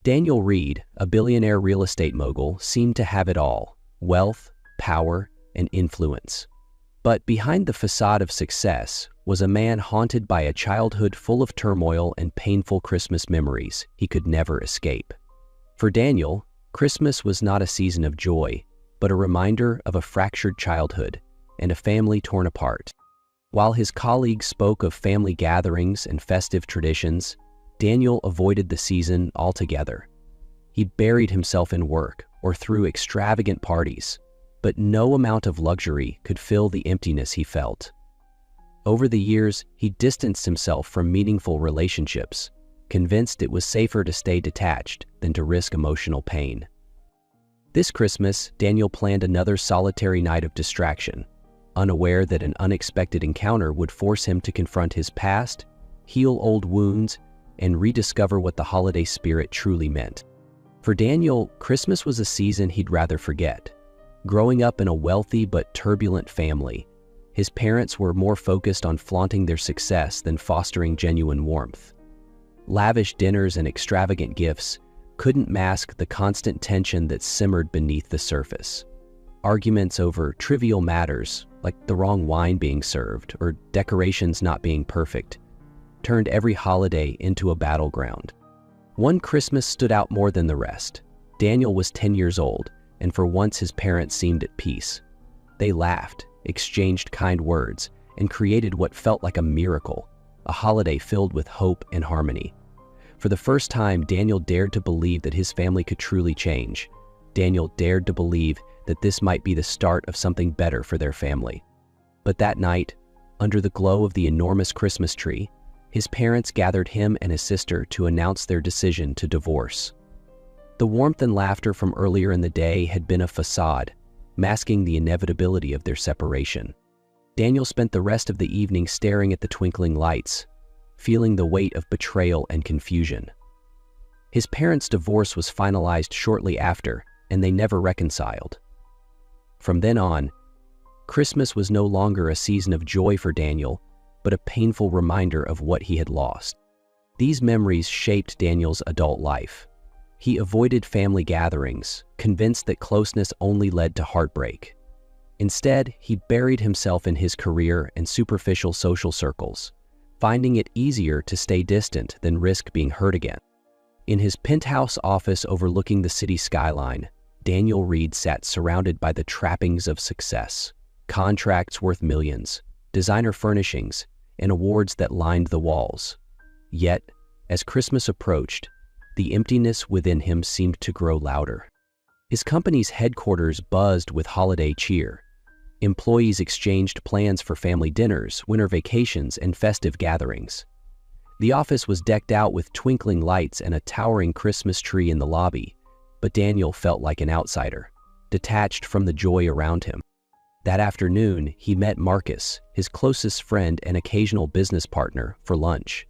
Daniel Reed, a billionaire real estate mogul, seemed to have it all: wealth, power, and influence. But behind the facade of success was a man haunted by a childhood full of turmoil and painful Christmas memories he could never escape. For Daniel, Christmas was not a season of joy, but a reminder of a fractured childhood and a family torn apart. While his colleagues spoke of family gatherings and festive traditions, Daniel avoided the season altogether. He buried himself in work or threw extravagant parties, but no amount of luxury could fill the emptiness he felt. Over the years, he distanced himself from meaningful relationships, convinced it was safer to stay detached than to risk emotional pain. This Christmas, Daniel planned another solitary night of distraction, unaware that an unexpected encounter would force him to confront his past, heal old wounds, and rediscover what the holiday spirit truly meant. For Daniel, Christmas was a season he'd rather forget. Growing up in a wealthy but turbulent family, his parents were more focused on flaunting their success than fostering genuine warmth. Lavish dinners and extravagant gifts couldn't mask the constant tension that simmered beneath the surface. Arguments over trivial matters, like the wrong wine being served or decorations not being perfect, turned every holiday into a battleground. One Christmas stood out more than the rest. Daniel was 10 years old, and for once his parents seemed at peace. They laughed, exchanged kind words, and created what felt like a miracle, a holiday filled with hope and harmony. For the first time, Daniel dared to believe that his family could truly change. Daniel dared to believe that this might be the start of something better for their family. But that night, under the glow of the enormous Christmas tree, his parents gathered him and his sister to announce their decision to divorce. The warmth and laughter from earlier in the day had been a facade, masking the inevitability of their separation. Daniel spent the rest of the evening staring at the twinkling lights, feeling the weight of betrayal and confusion. His parents' divorce was finalized shortly after, and they never reconciled. From then on, Christmas was no longer a season of joy for Daniel, but a painful reminder of what he had lost. These memories shaped Daniel's adult life. He avoided family gatherings, convinced that closeness only led to heartbreak. Instead, he buried himself in his career and superficial social circles, finding it easier to stay distant than risk being hurt again. In his penthouse office overlooking the city skyline, Daniel Reed sat surrounded by the trappings of success: contracts worth millions, designer furnishings, and awards that lined the walls. Yet, as Christmas approached, the emptiness within him seemed to grow louder. His company's headquarters buzzed with holiday cheer. Employees exchanged plans for family dinners, winter vacations, and festive gatherings. The office was decked out with twinkling lights and a towering Christmas tree in the lobby, but Daniel felt like an outsider, detached from the joy around him. That afternoon, he met Marcus, his closest friend and occasional business partner, for lunch.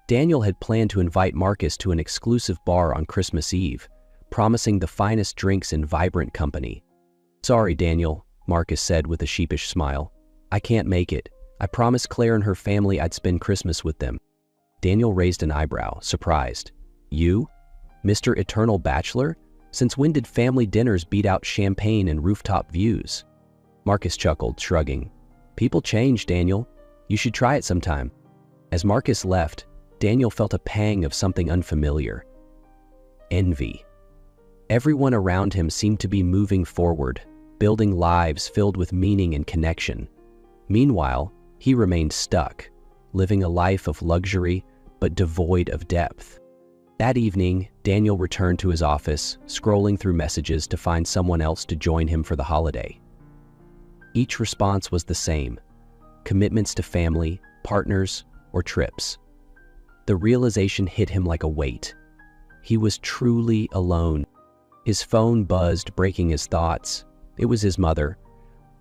Daniel had planned to invite Marcus to an exclusive bar on Christmas Eve, promising the finest drinks and vibrant company. "Sorry, Daniel," Marcus said with a sheepish smile. "I can't make it. I promised Claire and her family I'd spend Christmas with them." Daniel raised an eyebrow, surprised. "You? Mr. Eternal Bachelor? Since when did family dinners beat out champagne and rooftop views?" Marcus chuckled, shrugging. "People change, Daniel. You should try it sometime." As Marcus left, Daniel felt a pang of something unfamiliar: envy. Everyone around him seemed to be moving forward, building lives filled with meaning and connection. Meanwhile, he remained stuck, living a life of luxury but devoid of depth. That evening, Daniel returned to his office, scrolling through messages to find someone else to join him for the holiday. Each response was the same: commitments to family, partners, or trips. The realization hit him like a weight. He was truly alone. His phone buzzed, breaking his thoughts. It was his mother.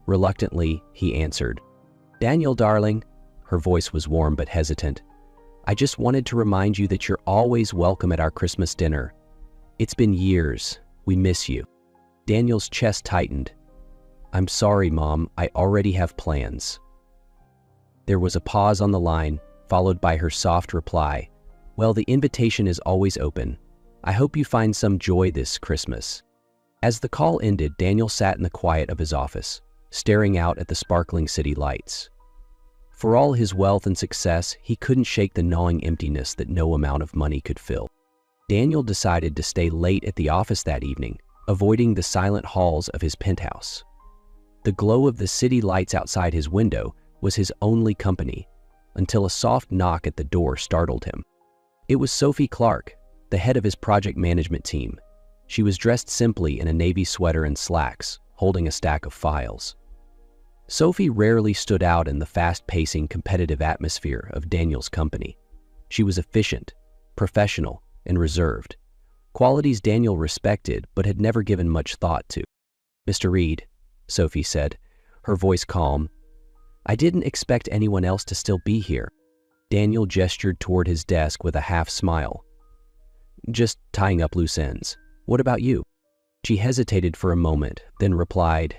Reluctantly, he answered. "Daniel, darling," her voice was warm but hesitant, "I just wanted to remind you that you're always welcome at our Christmas dinner. It's been years. We miss you." Daniel's chest tightened. "I'm sorry, Mom. I already have plans." There was a pause on the line, followed by her soft reply, "Well, the invitation is always open. I hope you find some joy this Christmas." As the call ended, Daniel sat in the quiet of his office, staring out at the sparkling city lights. For all his wealth and success, he couldn't shake the gnawing emptiness that no amount of money could fill. Daniel decided to stay late at the office that evening, avoiding the silent halls of his penthouse. The glow of the city lights outside his window was his only company, until a soft knock at the door startled him. It was Sophie Clark, the head of his project management team. She was dressed simply in a navy sweater and slacks, holding a stack of files. Sophie rarely stood out in the fast-pacing, competitive atmosphere of Daniel's company. She was efficient, professional, and reserved, qualities Daniel respected but had never given much thought to. "Mr. Reed," Sophie said, her voice calm, "I didn't expect anyone else to still be here." Daniel gestured toward his desk with a half smile. "Just tying up loose ends. What about you?" She hesitated for a moment, then replied,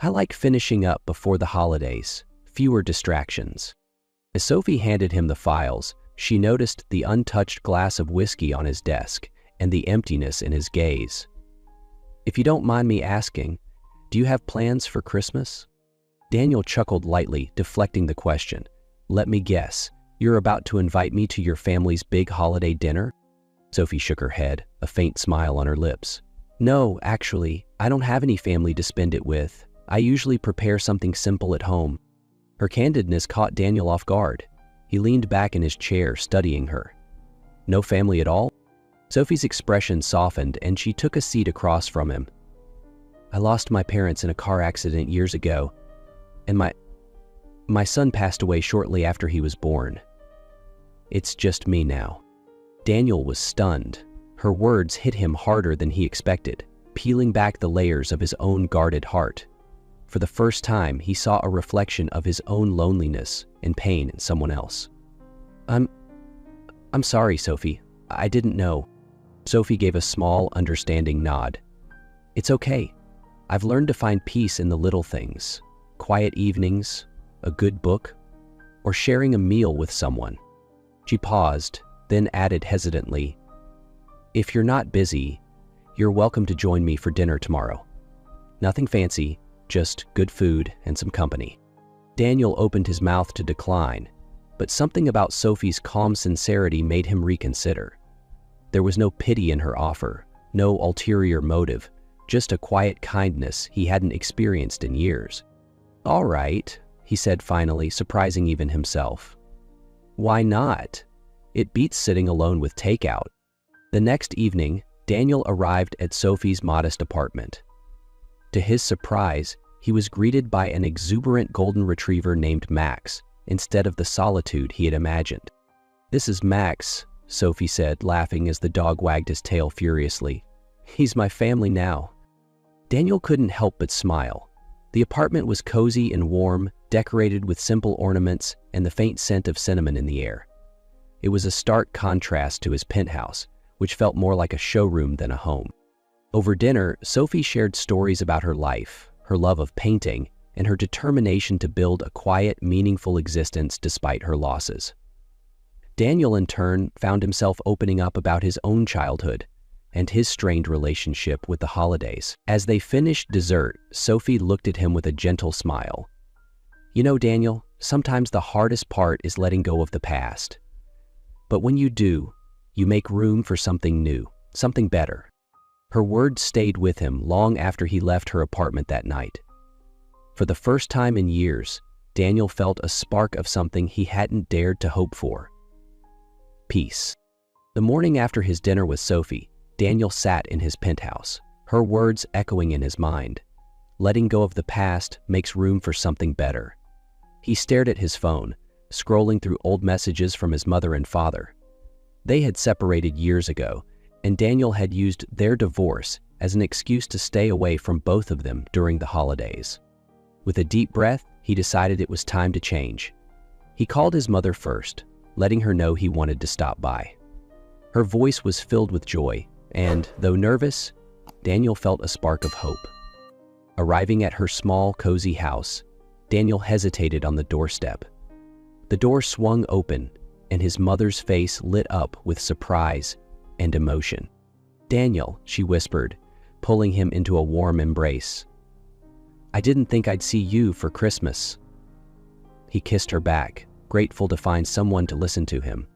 "I like finishing up before the holidays, fewer distractions." As Sophie handed him the files, she noticed the untouched glass of whiskey on his desk and the emptiness in his gaze. "If you don't mind me asking, do you have plans for Christmas?" Daniel chuckled lightly, deflecting the question. "Let me guess, you're about to invite me to your family's big holiday dinner?" Sophie shook her head, a faint smile on her lips. "No, actually, I don't have any family to spend it with. I usually prepare something simple at home." Her candidness caught Daniel off guard. He leaned back in his chair, studying her. "No family at all?" Sophie's expression softened, and she took a seat across from him. "I lost my parents in a car accident years ago, and my son passed away shortly after he was born. It's just me now." Daniel was stunned. Her words hit him harder than he expected, peeling back the layers of his own guarded heart. For the first time, he saw a reflection of his own loneliness and pain in someone else. I'm sorry, Sophie. I didn't know." Sophie gave a small, understanding nod. "It's okay. I've learned to find peace in the little things. Quiet evenings, a good book, or sharing a meal with someone." She paused, then added hesitantly, "If you're not busy, you're welcome to join me for dinner tomorrow. Nothing fancy, just good food and some company." Daniel opened his mouth to decline, but something about Sophie's calm sincerity made him reconsider. There was no pity in her offer, no ulterior motive, just a quiet kindness he hadn't experienced in years. "All right," he said finally, surprising even himself. "Why not? It beats sitting alone with takeout." The next evening, Daniel arrived at Sophie's modest apartment. To his surprise, he was greeted by an exuberant golden retriever named Max, instead of the solitude he had imagined. "This is Max," Sophie said, laughing as the dog wagged his tail furiously. "He's my family now." Daniel couldn't help but smile. The apartment was cozy and warm, decorated with simple ornaments and the faint scent of cinnamon in the air. It was a stark contrast to his penthouse, which felt more like a showroom than a home. Over dinner, Sophie shared stories about her life, her love of painting, and her determination to build a quiet, meaningful existence despite her losses. Daniel, in turn, found himself opening up about his own childhood and his strained relationship with the holidays. As they finished dessert, Sophie looked at him with a gentle smile. "You know, Daniel, sometimes the hardest part is letting go of the past. But when you do, you make room for something new, something better." Her words stayed with him long after he left her apartment that night. For the first time in years, Daniel felt a spark of something he hadn't dared to hope for: peace. The morning after his dinner with Sophie, Daniel sat in his penthouse, her words echoing in his mind. Letting go of the past makes room for something better. He stared at his phone, scrolling through old messages from his mother and father. They had separated years ago, and Daniel had used their divorce as an excuse to stay away from both of them during the holidays. With a deep breath, he decided it was time to change. He called his mother first, letting her know he wanted to stop by. Her voice was filled with joy, and, though nervous, Daniel felt a spark of hope. Arriving at her small, cozy house, Daniel hesitated on the doorstep. The door swung open, and his mother's face lit up with surprise and emotion. "Daniel," she whispered, pulling him into a warm embrace. "I didn't think I'd see you for Christmas." He kissed her back, grateful to find someone to listen to him.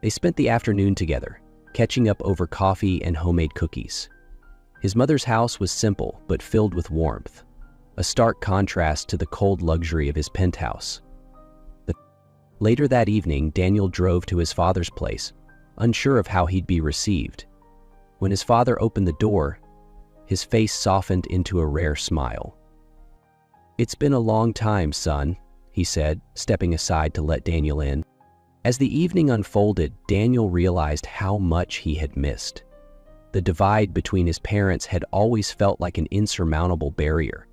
They spent the afternoon together, catching up over coffee and homemade cookies. His mother's house was simple but filled with warmth, a stark contrast to the cold luxury of his penthouse. Later that evening, Daniel drove to his father's place, unsure of how he'd be received. When his father opened the door, his face softened into a rare smile. "It's been a long time, son," he said, stepping aside to let Daniel in. As the evening unfolded, Daniel realized how much he had missed. The divide between his parents had always felt like an insurmountable barrier,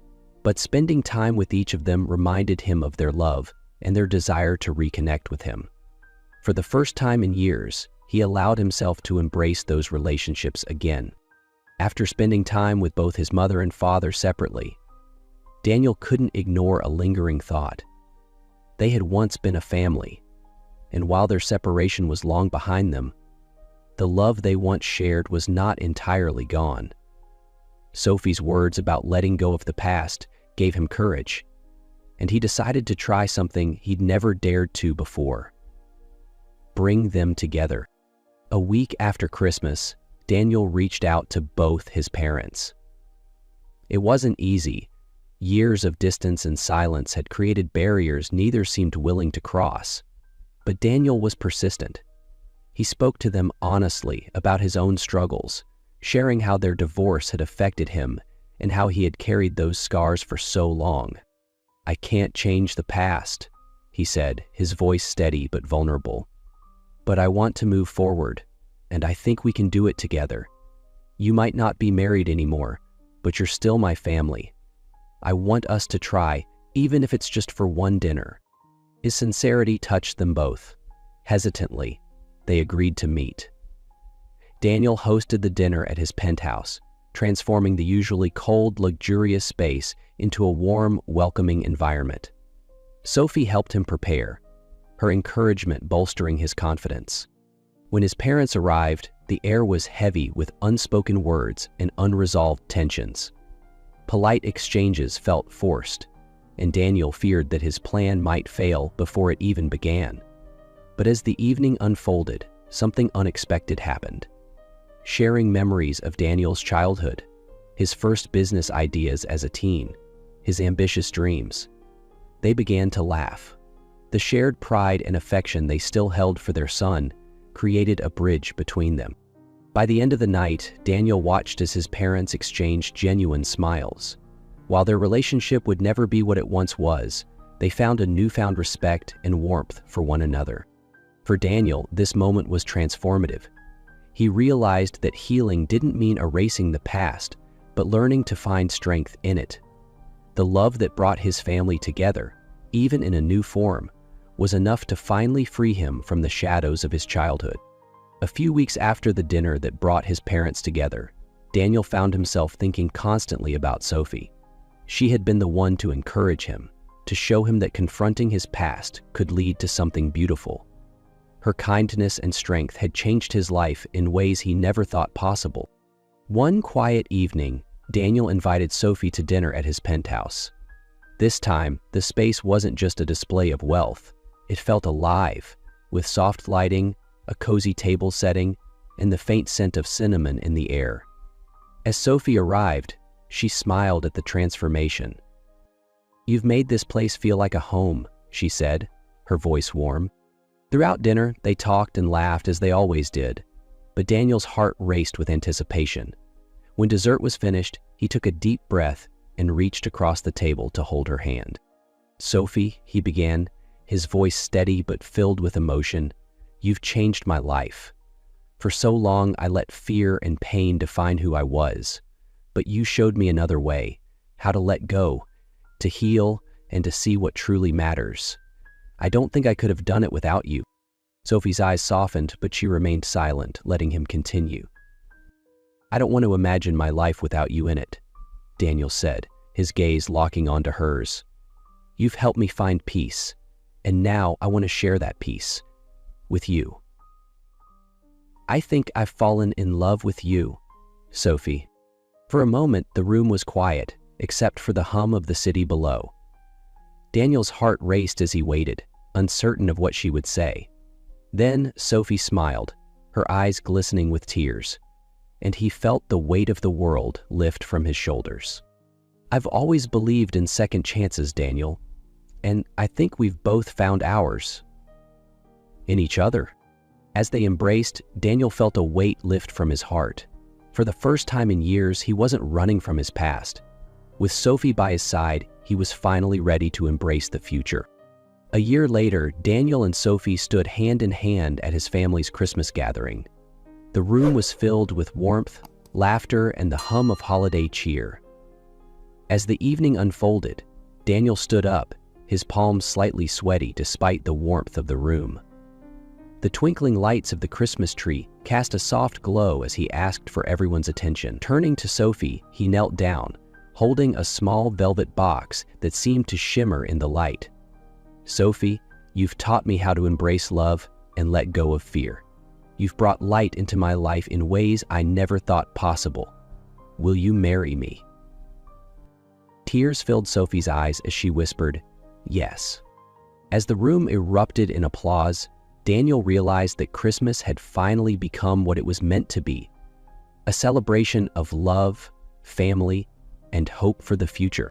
but spending time with each of them reminded him of their love and their desire to reconnect with him. For the first time in years, he allowed himself to embrace those relationships again. After spending time with both his mother and father separately, Daniel couldn't ignore a lingering thought. They had once been a family, and while their separation was long behind them, the love they once shared was not entirely gone. Sophie's words about letting go of the past gave him courage, and he decided to try something he'd never dared to before: bring them together. A week after Christmas, Daniel reached out to both his parents. It wasn't easy. Years of distance and silence had created barriers neither seemed willing to cross. But Daniel was persistent. He spoke to them honestly about his own struggles, sharing how their divorce had affected him and how he had carried those scars for so long. "I can't change the past," he said, his voice steady but vulnerable. "But I want to move forward, and I think we can do it together. You might not be married anymore, but you're still my family. I want us to try, even if it's just for one dinner." His sincerity touched them both. Hesitantly, they agreed to meet. Daniel hosted the dinner at his penthouse, transforming the usually cold, luxurious space into a warm, welcoming environment. Sophie helped him prepare, her encouragement bolstering his confidence. When his parents arrived, the air was heavy with unspoken words and unresolved tensions. Polite exchanges felt forced, and Daniel feared that his plan might fail before it even began. But as the evening unfolded, something unexpected happened. Sharing memories of Daniel's childhood, his first business ideas as a teen, his ambitious dreams, they began to laugh. The shared pride and affection they still held for their son created a bridge between them. By the end of the night, Daniel watched as his parents exchanged genuine smiles. While their relationship would never be what it once was, they found a newfound respect and warmth for one another. For Daniel, this moment was transformative. He realized that healing didn't mean erasing the past, but learning to find strength in it. The love that brought his family together, even in a new form, was enough to finally free him from the shadows of his childhood. A few weeks after the dinner that brought his parents together, Daniel found himself thinking constantly about Sophie. She had been the one to encourage him, to show him that confronting his past could lead to something beautiful. Her kindness and strength had changed his life in ways he never thought possible. One quiet evening, Daniel invited Sophie to dinner at his penthouse. This time, the space wasn't just a display of wealth. It felt alive, with soft lighting, a cozy table setting, and the faint scent of cinnamon in the air. As Sophie arrived, she smiled at the transformation. "You've made this place feel like a home," she said, her voice warm. Throughout dinner, they talked and laughed as they always did, but Daniel's heart raced with anticipation. When dessert was finished, he took a deep breath and reached across the table to hold her hand. "Sophie," he began, his voice steady but filled with emotion, "you've changed my life. For so long, I let fear and pain define who I was, but you showed me another way, how to let go, to heal, and to see what truly matters. I don't think I could have done it without you." Sophie's eyes softened, but she remained silent, letting him continue. "I don't want to imagine my life without you in it," Daniel said, his gaze locking onto hers. "You've helped me find peace, and now I want to share that peace with you. I think I've fallen in love with you," Sophie. For a moment, the room was quiet, except for the hum of the city below. Daniel's heart raced as he waited, uncertain of what she would say. Then Sophie smiled, her eyes glistening with tears, and he felt the weight of the world lift from his shoulders. I've always believed in second chances, Daniel, and I think we've both found ours in each other. As they embraced, Daniel felt a weight lift from his heart. For the first time in years, he wasn't running from his past. With Sophie by his side, he was finally ready to embrace the future. A year later, Daniel and Sophie stood hand in hand at his family's Christmas gathering. The room was filled with warmth, laughter, and the hum of holiday cheer. As the evening unfolded, Daniel stood up, his palms slightly sweaty despite the warmth of the room. The twinkling lights of the Christmas tree cast a soft glow as he asked for everyone's attention. Turning to Sophie, he knelt down, holding a small velvet box that seemed to shimmer in the light. Sophie, you've taught me how to embrace love and let go of fear. You've brought light into my life in ways I never thought possible. Will you marry me? Tears filled Sophie's eyes as she whispered, yes. As the room erupted in applause, Daniel realized that Christmas had finally become what it was meant to be, a celebration of love, family, and hope for the future.